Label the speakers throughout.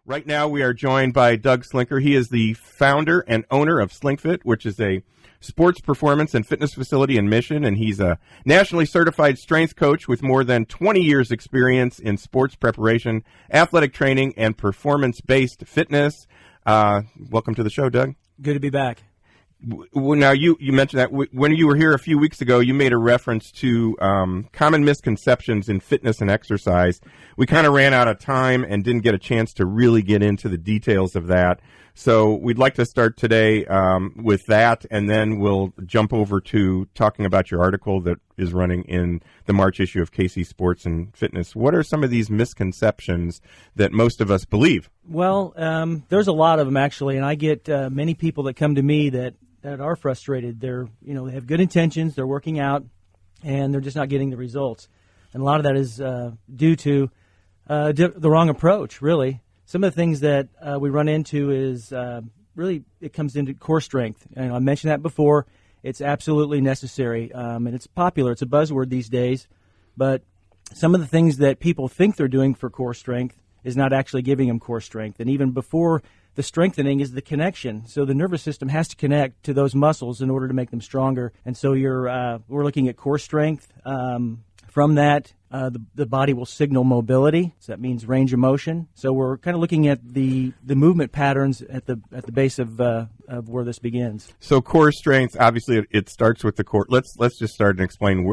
Speaker 1: Right now we are joined by Doug Slinker. He is the founder and owner of SLINKFIT, which is a sports performance and fitness facility in Mission, and he's a nationally certified strength coach with more than 20 years experience in sports preparation, athletic training, and performance-based fitness. Welcome to the show, Doug.
Speaker 2: Good to be back.
Speaker 1: Now, you mentioned that when you were here a few weeks ago, you made a reference to common misconceptions in fitness and exercise. We kind of ran out of time and didn't get a chance to really get into the details of that. So we'd like to start today with that, and then we'll jump over to talking about your article that is running in the March issue of KC Sports and Fitness. What are some of these misconceptions that most of us believe?
Speaker 2: Well, there's a lot of them, actually, and I get many people that come to me that are frustrated. They have good intentions, they're working out, and they're just not getting the results. And a lot of that is due to the wrong approach, really. Some of the things that we run into is really it comes into core strength. And I mentioned that before. It's absolutely necessary, and it's popular. It's a buzzword these days. But some of the things that people think they're doing for core strength is not actually giving them core strength. And even before the strengthening is the connection. So the nervous system has to connect to those muscles in order to make them stronger. And so we're looking at core strength. From that, the body will signal mobility. So that means range of motion. So we're kind of looking at the movement patterns at the base of where this begins.
Speaker 1: So core strength, obviously, it starts with the core. Let's just start and explain.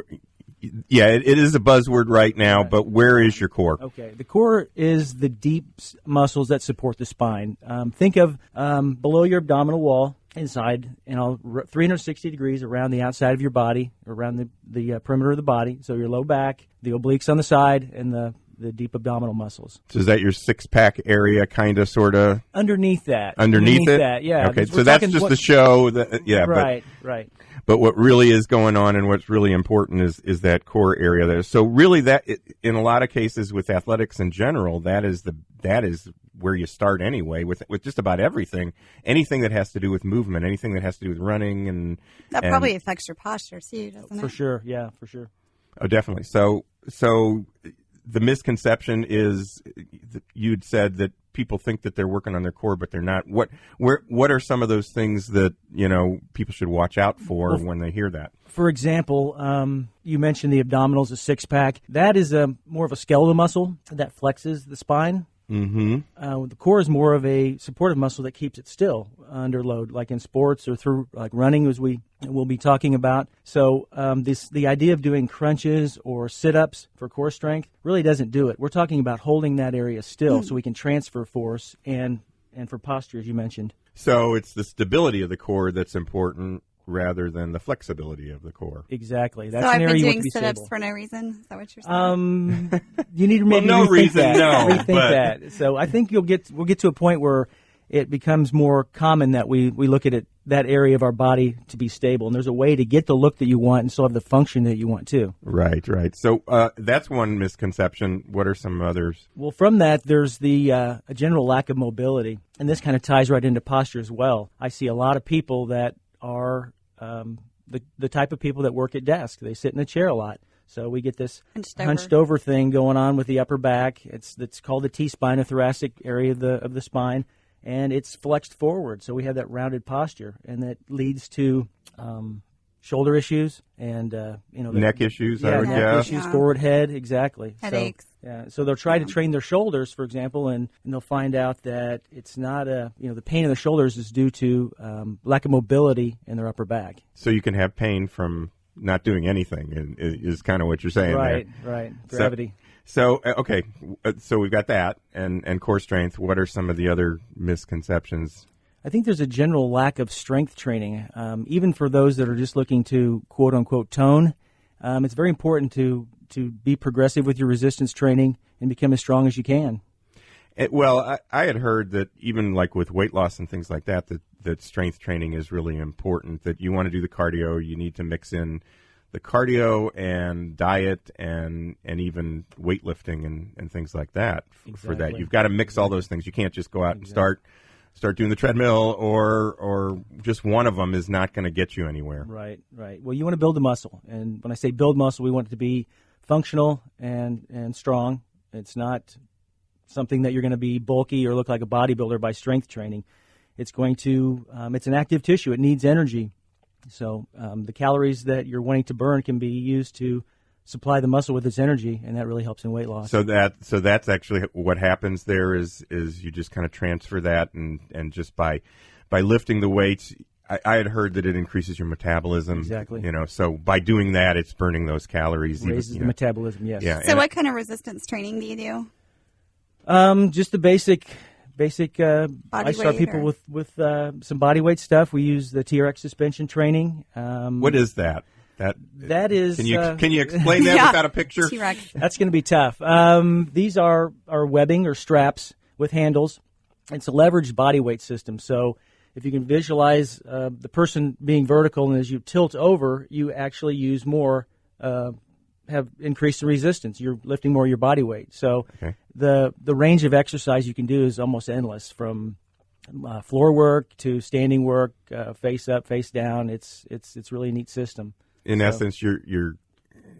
Speaker 1: Yeah, it is a buzzword right now, but where is your core?
Speaker 2: Okay, the core is the deep muscles that support the spine. Think of below your abdominal wall, inside, 360 degrees around the outside of your body, around the perimeter of the body. So your low back, the obliques on the side, and the deep abdominal muscles.
Speaker 1: So is that your six-pack area, kind of, sort of?
Speaker 2: Underneath that.
Speaker 1: Underneath it?
Speaker 2: That, yeah.
Speaker 1: Okay, so that's just the show.
Speaker 2: Right.
Speaker 1: But what really is going on and what's really important is that core area there. So really in a lot of cases with athletics in general, that is where you start anyway with just about everything. Anything that has to do with movement, anything that has to do with running and
Speaker 3: probably affects your posture too, doesn't it?
Speaker 2: For sure, yeah, for sure.
Speaker 1: Oh, definitely. So the misconception is you'd said that people think that they're working on their core, but they're not. What are some of those things that people should watch out for when they hear that?
Speaker 2: For example, you mentioned the abdominals, the six-pack. That is more of a skeletal muscle that flexes the spine.
Speaker 1: Mm-hmm.
Speaker 2: The core is more of a supportive muscle that keeps it still under load, like in sports or through like running, as we'll be talking about. So the idea of doing crunches or sit-ups for core strength really doesn't do it. We're talking about holding that area still so we can transfer force and for posture, as you mentioned.
Speaker 1: So it's the stability of the core that's important rather than the flexibility of the core.
Speaker 2: Exactly. That's
Speaker 3: so
Speaker 2: an
Speaker 3: I've
Speaker 2: area
Speaker 3: been
Speaker 2: you want
Speaker 3: doing
Speaker 2: to be
Speaker 3: sit-ups
Speaker 2: stable.
Speaker 3: for no reason? Is that what you're saying?
Speaker 2: You need to maybe
Speaker 1: no
Speaker 2: rethink
Speaker 1: reason,
Speaker 2: that.
Speaker 1: no.
Speaker 2: Rethink that. So I think we'll get to a point where it becomes more common that we look at that area of our body to be stable, and there's a way to get the look that you want and still have the function that you want too.
Speaker 1: Right. So that's one misconception. What are some others?
Speaker 2: Well, from that, there's a general lack of mobility, and this kind of ties right into posture as well. I see a lot of people that are the type of people that work at desks. They sit in a chair a lot. So we get this hunched over thing going on with the upper back. It's called the T-spine, the thoracic area of the spine, and it's flexed forward. So we have that rounded posture, and that leads to shoulder issues and
Speaker 1: neck issues.
Speaker 2: Neck issues, forward head, exactly.
Speaker 3: Headaches.
Speaker 2: So they'll try to train their shoulders, for example, and they'll find out that it's not the pain in the shoulders is due to lack of mobility in their upper back.
Speaker 1: So you can have pain from not doing anything is kind of what you're saying.
Speaker 2: Right. Gravity.
Speaker 1: So okay, so we've got that and core strength. What are some of the other misconceptions?
Speaker 2: I think there's a general lack of strength training, even for those that are just looking to quote unquote tone. It's very important to be progressive with your resistance training and become as strong as you can.
Speaker 1: I had heard that even like with weight loss and things like that strength training is really important, that you want to do the cardio, you need to mix in the cardio and diet and even weightlifting and things like that. For that. You've got to mix all those things. You can't just go out and start doing the treadmill or just one of them is not going to get you anywhere.
Speaker 2: Right. Well, you want to build the muscle. And when I say build muscle, we want it to be functional and strong. It's not something that you're going to be bulky or look like a bodybuilder by strength training. It's going to it's an active tissue. It needs energy. So the calories that you're wanting to burn can be used to supply the muscle with its energy, and that really helps in weight loss.
Speaker 1: So that's actually what happens there is you just kind of transfer that, and just by lifting the weights, I had heard that it increases your metabolism.
Speaker 2: Exactly.
Speaker 1: So by doing that, it's burning those calories.
Speaker 2: Raises the metabolism, yes.
Speaker 1: Yeah.
Speaker 3: So what kind of resistance training do you do?
Speaker 2: Just the basic. I start people
Speaker 3: or?
Speaker 2: with some body weight stuff. We use the TRX suspension training.
Speaker 1: What is that?
Speaker 2: That is.
Speaker 1: Can you explain that without a picture?
Speaker 3: T-Rex.
Speaker 2: That's going to be tough. These are webbing or straps with handles. It's a leveraged body weight system. So if you can visualize the person being vertical, and as you tilt over, you actually use more. Have increased the resistance. You're lifting more of your body weight. So the range of exercise you can do is almost endless, from floor work to standing work, face up, face down. It's really a neat system.
Speaker 1: In essence, you're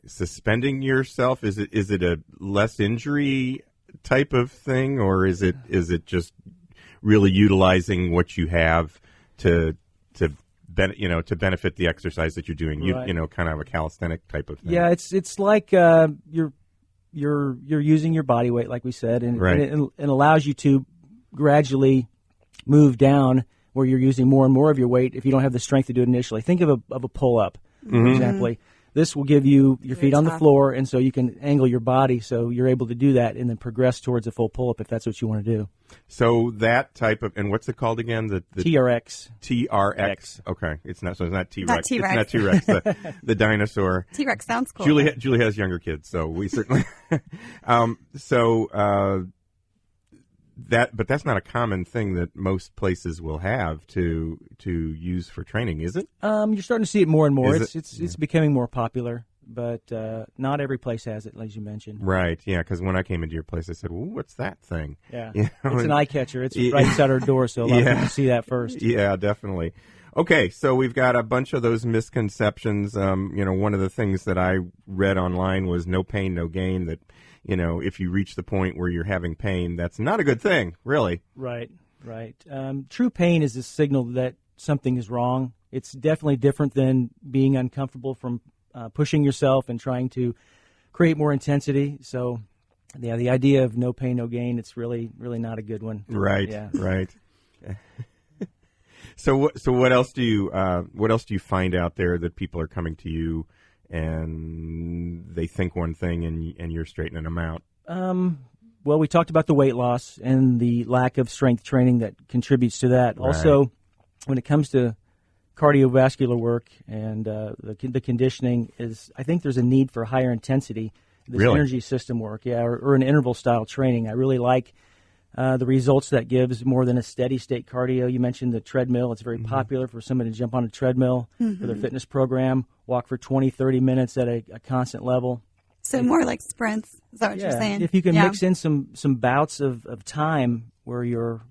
Speaker 1: suspending yourself. Is it a less injury type of thing, or is it just really utilizing what you have to benefit the exercise that you're doing?
Speaker 2: Right.
Speaker 1: Kind of a calisthenic type of thing.
Speaker 2: Yeah, it's like you're using your body weight, like we said, and it allows you to gradually move down where you're using more and more of your weight if you don't have the strength to do it initially. Think of a pull up, for example. This will give you your feet on the floor, and so you can angle your body so you're able to do that and then progress towards a full pull-up if that's what you want to do.
Speaker 1: So that type of, and what's it called again? The
Speaker 2: TRX.
Speaker 1: TRX. Okay. It's not T-Rex.
Speaker 3: Not T-Rex.
Speaker 1: It's not T-Rex, the dinosaur.
Speaker 3: T-Rex sounds cool.
Speaker 1: Julie has younger kids, so we certainly. But that's not a common thing that most places will have to use for training, is it?
Speaker 2: You're starting to see it more and more.
Speaker 1: Is
Speaker 2: It's becoming more popular, but not every place has it, as you mentioned.
Speaker 1: Right, yeah, because when I came into your place, I said, well, what's that thing?
Speaker 2: Yeah, it's an eye catcher. It's right inside our door, so a lot of people see that first.
Speaker 1: Yeah, definitely. Okay, so we've got a bunch of those misconceptions. One of the things that I read online was no pain, no gain, that if you reach the point where you're having pain, that's not a good thing, really.
Speaker 2: Right. True pain is a signal that something is wrong. It's definitely different than being uncomfortable from pushing yourself and trying to create more intensity. So, yeah, the idea of no pain, no gain, it's really, really not a good one.
Speaker 1: Right,
Speaker 2: yeah.
Speaker 1: Right. So what else do you find out there that people are coming to you and they think one thing and you're straightening them out?
Speaker 2: Well, we talked about the weight loss and the lack of strength training that contributes to that.
Speaker 1: Right.
Speaker 2: Also, when it comes to cardiovascular work and the conditioning, I think there's a need for higher intensity. This energy system work, or an interval style training. I really like the results that gives more than a steady state cardio. You mentioned the treadmill. It's very popular for somebody to jump on a treadmill for their fitness program, walk for 20, 30 minutes at a constant level.
Speaker 3: So more like sprints. Is that what you're saying?
Speaker 2: If you can mix in some bouts of time where you're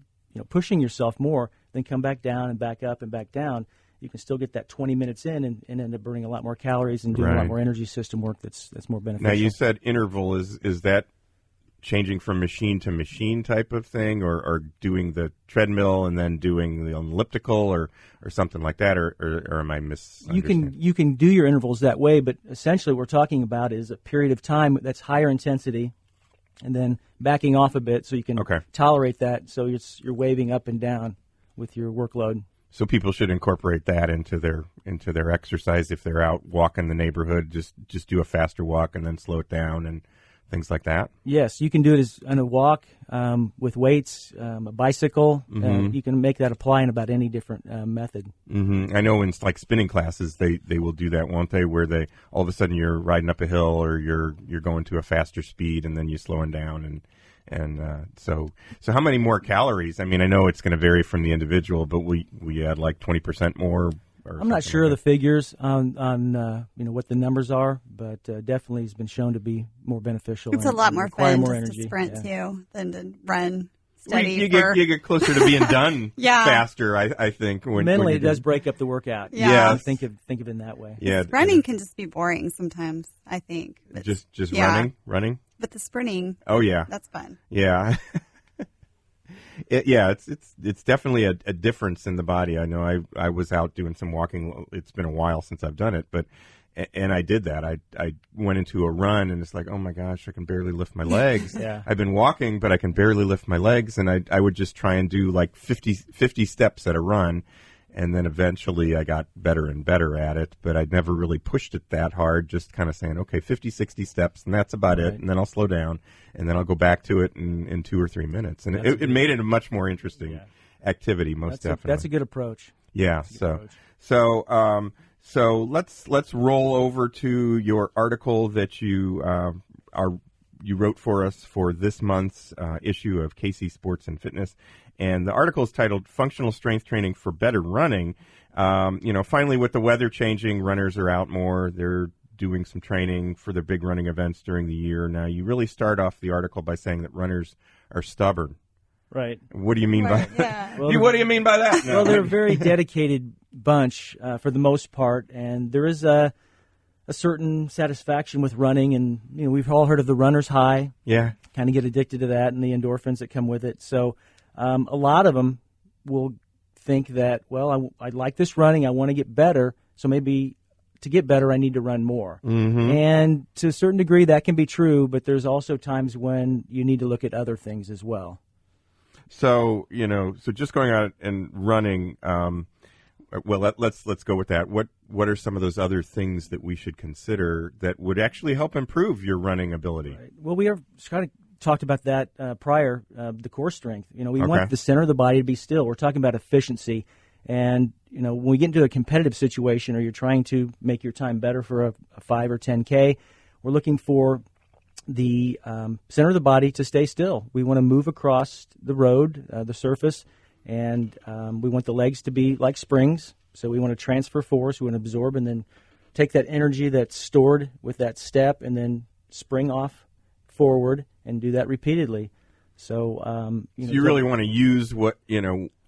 Speaker 2: pushing yourself more, then come back down and back up and back down, you can still get that 20 minutes in and end up burning a lot more calories and doing a lot more energy system work that's more beneficial.
Speaker 1: Now, you said interval. Is that changing from machine to machine type of thing, or doing the treadmill and then doing the elliptical or something like that, or am I misunderstanding?
Speaker 2: You can do your intervals that way, but essentially what we're talking about is a period of time that's higher intensity and then backing off a bit so you can tolerate that, so you're waving up and down with your workload.
Speaker 1: So people should incorporate that into their exercise if they're out walking the neighborhood. Just do a faster walk and then slow it down and things like that.
Speaker 2: Yes, you can do it on a walk with weights, a bicycle. You can make that apply in about any different method.
Speaker 1: I know in like spinning classes, they will do that, won't they? Where they all of a sudden you're riding up a hill or you're going to a faster speed and then you're slowing down so how many more calories? I mean, I know it's going to vary from the individual, but we add like 20% more.
Speaker 2: I'm not sure of the figures on what the numbers are, but definitely has been shown to be more beneficial.
Speaker 3: It's a lot more fun
Speaker 2: more
Speaker 3: just
Speaker 2: energy.
Speaker 3: to sprint too than to run steady.
Speaker 1: You get closer to being done faster. I think
Speaker 2: mentally it does break up the workout.
Speaker 3: Yeah,
Speaker 2: think of it in that way.
Speaker 1: Yeah,
Speaker 3: running can just be boring sometimes. I think
Speaker 1: just running.
Speaker 3: But the sprinting,
Speaker 1: Oh yeah,
Speaker 3: that's fun.
Speaker 1: yeah. It's definitely a difference in the body. I know I was out doing some walking. It's been a while since I've done it, but and I did that. I went into a run, and it's like, oh my gosh, I can barely lift my legs.
Speaker 2: Yeah.
Speaker 1: I've been walking, but I can barely lift my legs, and I would just try and do like 50 steps at a run, and then eventually I got better and better at it, but I'd never really pushed it that hard, just kind of saying, okay, 50, 60 steps, and that's about it, and then I'll slow down, and then I'll go back to it in 2 or 3 minutes. And it made it a much more interesting activity, definitely.
Speaker 2: That's a good approach.
Speaker 1: Yeah, so let's roll over to your article that you wrote for us for this month's issue of KC Sports and Fitness. And the article is titled Functional Strength Training for Better Running. Finally, with the weather changing, runners are out more. They're doing some training for their big running events during the year. Now, you really start off the article by saying that runners are stubborn.
Speaker 2: Right.
Speaker 1: What do you mean by that?
Speaker 3: Yeah.
Speaker 2: Well,
Speaker 1: What do you mean by that? No.
Speaker 2: Well, they're a very dedicated bunch for the most part, and there is a certain satisfaction with running. And we've all heard of the runner's high.
Speaker 1: Yeah.
Speaker 2: Kind of get addicted to that and the endorphins that come with it. So a lot of them will think that, well, I like this running. I want to get better. So maybe to get better, I need to run more.
Speaker 1: Mm-hmm.
Speaker 2: And to a certain degree, that can be true. But there's also times when you need to look at other things as well.
Speaker 1: So just going out and running. Let's go with that. What are some of those other things that we should consider that would actually help improve your running ability?
Speaker 2: Right. Well, we have kind of talked about that prior. The core strength. We want the center of the body to be still. We're talking about efficiency, and when we get into a competitive situation or you're trying to make your time better for a 5 or 10K, we're looking for the center of the body to stay still. We want to move across the road, the surface, and we want the legs to be like springs. So we want to transfer force, we want to absorb, and then take that energy that's stored with that step and then spring off forward and do that repeatedly. So,
Speaker 1: you really want to use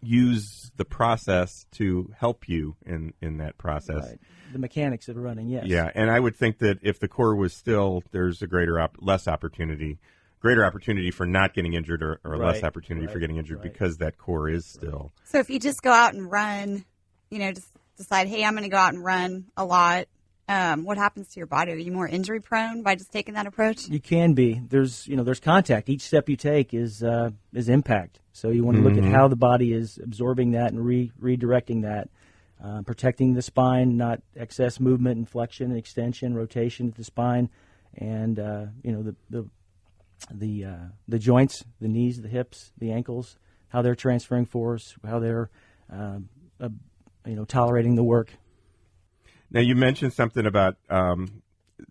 Speaker 1: use the process to help you in that process.
Speaker 2: Right. The mechanics of running, yes.
Speaker 1: Yeah, and I would think that if the core was still, there's a greater opportunity for not getting injured or less opportunity for getting injured because that core is still.
Speaker 3: So if you just go out and run, just decide, hey, I'm going to go out and run a lot, what happens to your body? Are you more injury prone by just taking that approach?
Speaker 2: You can be. There's contact. Each step you take is impact. So you want to look at how the body is absorbing that and redirecting that. Protecting the spine, not excess movement, inflection, extension, rotation of the spine, and the joints, the knees, the hips, the ankles, how they're transferring force, how they're tolerating the work.
Speaker 1: Now you mentioned something about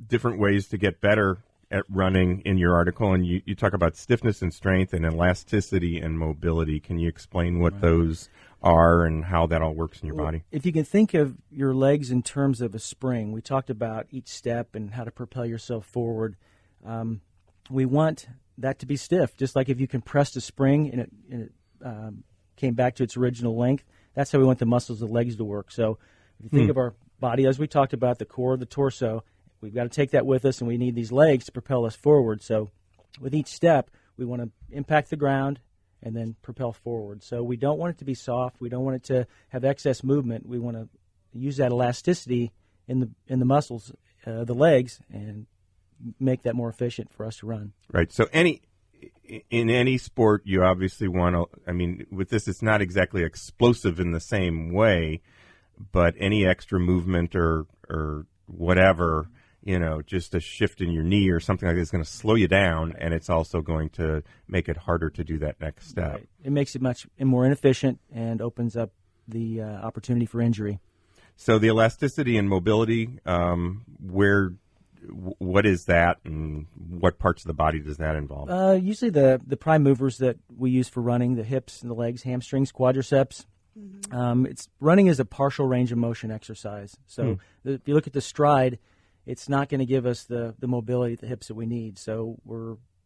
Speaker 1: different ways to get better at running in your article, and you talk about stiffness and strength and elasticity and mobility. Can you explain what those are and how that all works in your body?
Speaker 2: If you can think of your legs in terms of a spring, we talked about each step and how to propel yourself forward. We want that to be stiff, just like if you compressed a spring and it came back to its original length. That's how we want the muscles of the legs to work. So if you think of our body, as we talked about, the core, the torso, we've got to take that with us, and we need these legs to propel us forward. So with each step, we want to impact the ground and then propel forward. So we don't want it to be soft. We don't want it to have excess movement. We want to use that elasticity in the muscles, the legs, and make that more efficient for us to run.
Speaker 1: Right. So in any sport, you obviously want to, with this, it's not exactly explosive in the same way, but any extra movement or whatever, just a shift in your knee or something like that is going to slow you down, and it's also going to make it harder to do that next step.
Speaker 2: Right. It makes it much more inefficient and opens up the opportunity for injury.
Speaker 1: So the elasticity and mobility, what is that, and what parts of the body does that involve?
Speaker 2: Usually the prime movers that we use for running, the hips and the legs, hamstrings, quadriceps. It's running is a partial range of motion exercise. So if you look at the stride, it's not going to give us the mobility at the hips that we need. So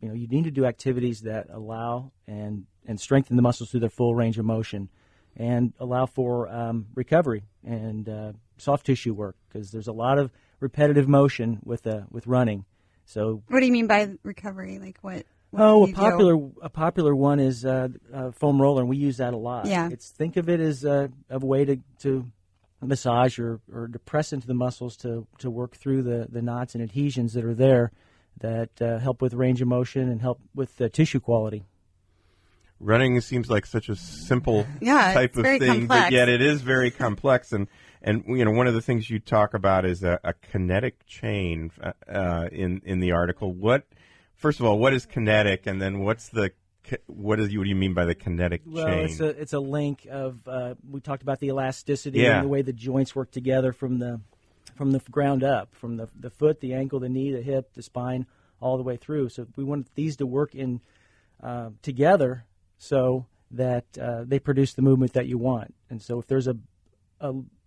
Speaker 2: you need to do activities that allow and strengthen the muscles through their full range of motion, and allow for recovery and soft tissue work, because there's a lot of repetitive motion with running. So,
Speaker 3: what do you mean by recovery? Like what
Speaker 2: a
Speaker 3: do you
Speaker 2: popular one is foam roller, and we use that a lot.
Speaker 3: Yeah.
Speaker 2: Think of it as a way to massage or to press into the muscles to work through the knots and adhesions that are there that help with range of motion and help with tissue quality.
Speaker 1: Running seems like such a simple
Speaker 3: Yeah,
Speaker 1: type
Speaker 3: it's
Speaker 1: of
Speaker 3: very
Speaker 1: thing,
Speaker 3: complex.
Speaker 1: but yet it is very complex. And one of the things you talk about is a kinetic chain in the article. First of all, what is kinetic, and then what do you mean by the kinetic chain?
Speaker 2: Well, it's a link of we talked about the elasticity
Speaker 1: Yeah.
Speaker 2: and the way the joints work together from the ground up, from the foot, the ankle, the knee, the hip, the spine, all the way through. So we want these to work in together so that they produce the movement that you want. And so if there's a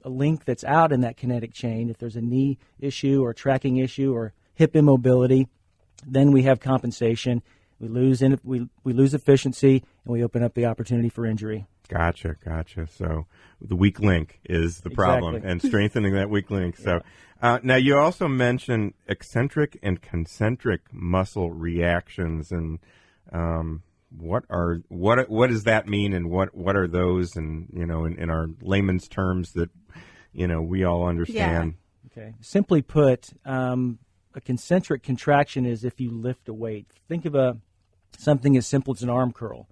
Speaker 2: link that's out in that kinetic chain, if there's a knee issue or tracking issue or hip immobility, then we have compensation. We lose efficiency, and we open up the opportunity for injury.
Speaker 1: Gotcha. So the weak link is the problem,
Speaker 2: Exactly.
Speaker 1: and strengthening that weak link. So now you also mentioned eccentric and concentric muscle reactions, and what does that mean, and what are those, and in our layman's terms that we all understand.
Speaker 2: Yeah. Okay. Simply put, a concentric contraction is if you lift a weight. Think of something as simple as an arm curl.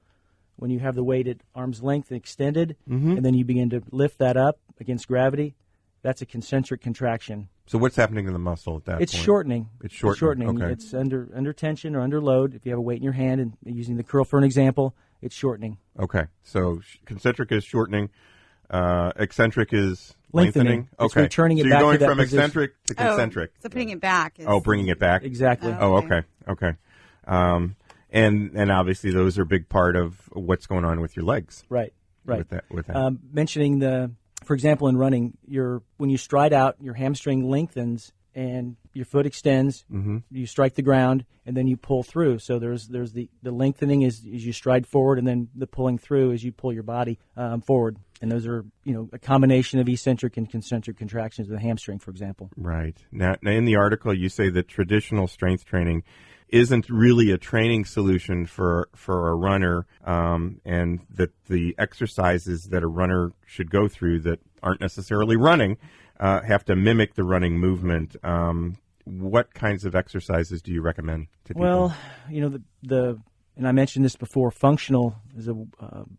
Speaker 2: When you have the weight at arm's length and extended, and then you begin to lift that up against gravity, that's a concentric contraction.
Speaker 1: So what's happening to the muscle at that point?
Speaker 2: It's shortening.
Speaker 1: It's shortening. Okay.
Speaker 2: It's under tension or under load. If you have a weight in your hand, and using the curl for an example, it's shortening.
Speaker 1: Okay. So concentric is shortening. Eccentric is
Speaker 2: lengthening.
Speaker 1: Okay.
Speaker 2: It's returning it
Speaker 1: so
Speaker 2: back
Speaker 1: you're
Speaker 2: to
Speaker 1: going
Speaker 2: that
Speaker 1: from
Speaker 2: position.
Speaker 1: eccentric to concentric.
Speaker 3: So putting it back.
Speaker 1: Bringing it back.
Speaker 2: Exactly.
Speaker 1: Okay. And obviously those are a big part of what's going on with your legs.
Speaker 2: Right.
Speaker 1: With that.
Speaker 2: Mentioning for example, in running, when you stride out, your hamstring lengthens and your foot extends. Mm-hmm. You strike the ground, and then you pull through. So there's the lengthening as you stride forward, and then the pulling through as you pull your body forward. And those are a combination of eccentric and concentric contractions of the hamstring, for example.
Speaker 1: Right. Now in the article, you say that traditional strength training isn't really a training solution for a runner, and that the exercises that a runner should go through that aren't necessarily running have to mimic the running movement. What kinds of exercises do you recommend to people?
Speaker 2: Well, and I mentioned this before, functional is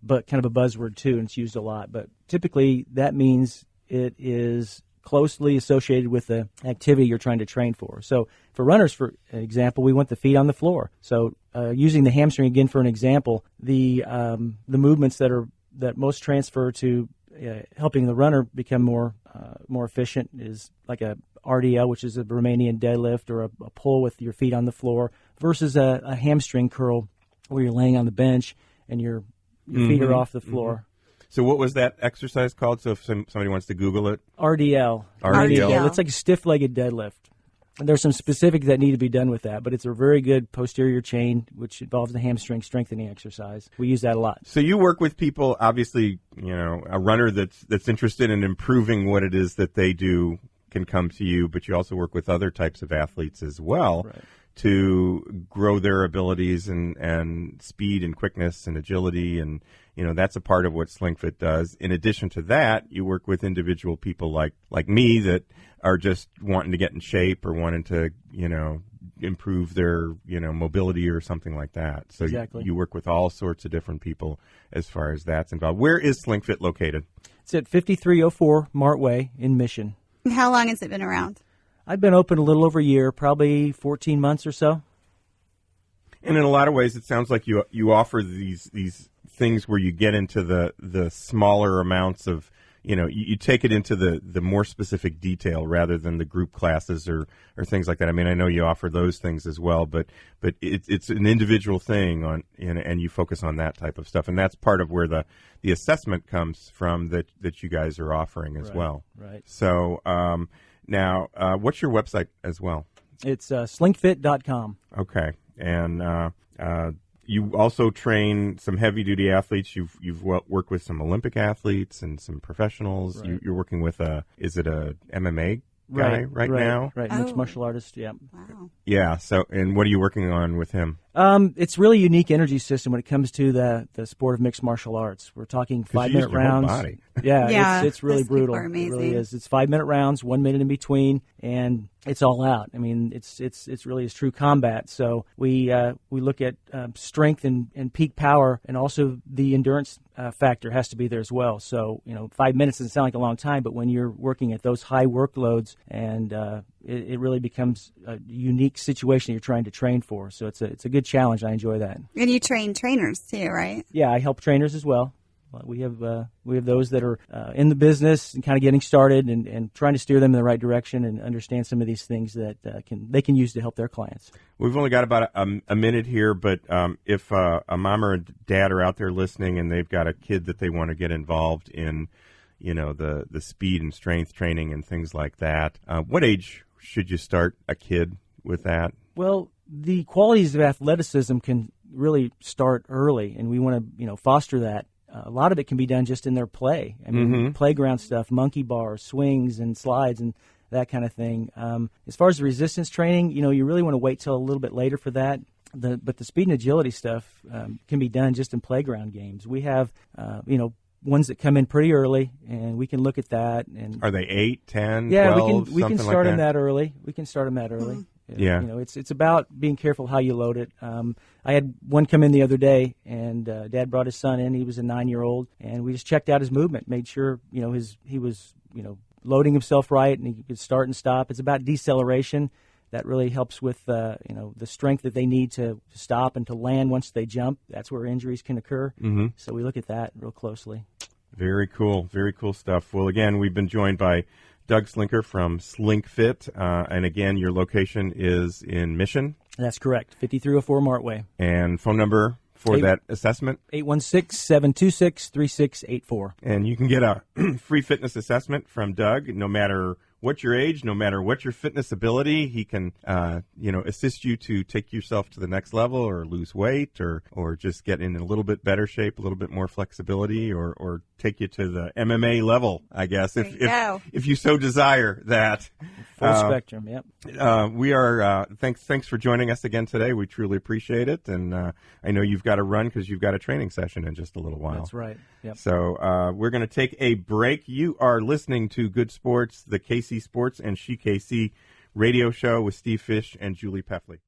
Speaker 2: but kind of a buzzword too, and it's used a lot. But typically that means it is closely associated with the activity you're trying to train for. So for runners, for example, we want the feet on the floor. So using the hamstring again for an example, the movements that most transfer to helping the runner become more efficient is like a RDL, which is a Romanian deadlift, or a pull with your feet on the floor, versus a hamstring curl where you're laying on the bench and your feet are off the floor.
Speaker 1: Mm-hmm. So what was that exercise called? So if somebody wants to Google it.
Speaker 2: RDL. It's like a stiff-legged deadlift. And there's some specifics that need to be done with that, but it's a very good posterior chain, which involves the hamstring strengthening exercise. We use that a lot.
Speaker 1: So you work with people, obviously, a runner that's interested in improving what it is that they do can come to you, but you also work with other types of athletes as well.
Speaker 2: Right.
Speaker 1: To grow their abilities and speed and quickness and agility, and that's a part of what SLINKFIT does. In addition to that, you work with individual people like me that are just wanting to get in shape or wanting to improve their mobility or something like that. So
Speaker 2: exactly.
Speaker 1: You work with all sorts of different people as far as that's involved. Where is SLINKFIT located?
Speaker 2: It's at 5304 Mart Way in Mission.
Speaker 3: How long has it been around?
Speaker 2: I've been open a little over a year, probably 14 months or so.
Speaker 1: And in a lot of ways, it sounds like you offer these things where you get into the smaller amounts of, you take it into the more specific detail rather than the group classes or things like that. I mean, I know you offer those things as well, but it's an individual thing and you focus on that type of stuff. And that's part of where the assessment comes from that you guys are offering as well.
Speaker 2: Right.
Speaker 1: So, now, what's your website as well?
Speaker 2: It's SLINKFIT.com.
Speaker 1: Okay, and you also train some heavy-duty athletes. You've worked with some Olympic athletes and some professionals.
Speaker 2: Right.
Speaker 1: You're working with is it a MMA guy right now.
Speaker 2: Right, mixed martial artist, yeah.
Speaker 3: Wow.
Speaker 1: Yeah, so, and what are you working on with him?
Speaker 2: It's really a unique energy system when it comes to the sport of mixed martial arts. We're talking 5-minute rounds.
Speaker 1: Body.
Speaker 2: Yeah, it's really
Speaker 3: those
Speaker 2: brutal.
Speaker 3: people are amazing.
Speaker 2: It really is. It's 5-minute rounds, 1 minute in between, and it's all out. I mean, it's really is true combat. So we look at strength and peak power, and also the endurance factor has to be there as well. So 5 minutes doesn't sound like a long time, but when you're working at those high workloads, and it really becomes a unique situation you're trying to train for. So it's a good challenge. I enjoy that.
Speaker 3: And you train trainers too, right?
Speaker 2: Yeah, I help trainers as well. We have those that are in the business and kind of getting started, and trying to steer them in the right direction and understand some of these things that they can use to help their clients.
Speaker 1: We've only got about a minute here, but if a mom or a dad are out there listening and they've got a kid that they want to get involved in, the speed and strength training and things like that, what age should you start a kid with that?
Speaker 2: Well, the qualities of athleticism can really start early, and we want to foster that. A lot of it can be done just in their play. I mean, playground stuff, monkey bars, swings, and slides, and that kind of thing. As far as the resistance training, you really want to wait till a little bit later for that. But the speed and agility stuff can be done just in playground games. We have, ones that come in pretty early, and we can look at that. And
Speaker 1: are they 8, 10,
Speaker 2: yeah,
Speaker 1: 12,
Speaker 2: we can start
Speaker 1: like
Speaker 2: them that early. We can start them that early.
Speaker 1: Yeah.
Speaker 2: It's about being careful how you load it. I had one come in the other day, and Dad brought his son in. He was a 9-year-old, and we just checked out his movement, made sure he was loading himself right, and he could start and stop. It's about deceleration. That really helps with the strength that they need to stop and to land once they jump. That's where injuries can occur. Mm-hmm. So we look at that real closely.
Speaker 1: Very cool stuff. Well, again, we've been joined by Doug Slinker from SLINKFIT, and again, your location is in Mission.
Speaker 2: That's correct, 5304 Martway.
Speaker 1: And phone number for that assessment?
Speaker 2: 816-726-3684.
Speaker 1: And you can get a free fitness assessment from Doug, no matter what your age, no matter what your fitness ability. He can, assist you to take yourself to the next level, or lose weight, or just get in a little bit better shape, a little bit more flexibility, or take you to the MMA level, I guess, if you so desire that.
Speaker 2: Full spectrum, yep.
Speaker 1: We are, thanks for joining us again today. We truly appreciate it. And I know you've got to run because you've got a training session in just a little while.
Speaker 2: That's right. Yep.
Speaker 1: So we're going to take a break. You are listening to Good Sports, the KC Sports and She KC radio show with Steve Fish and Julie Peffley.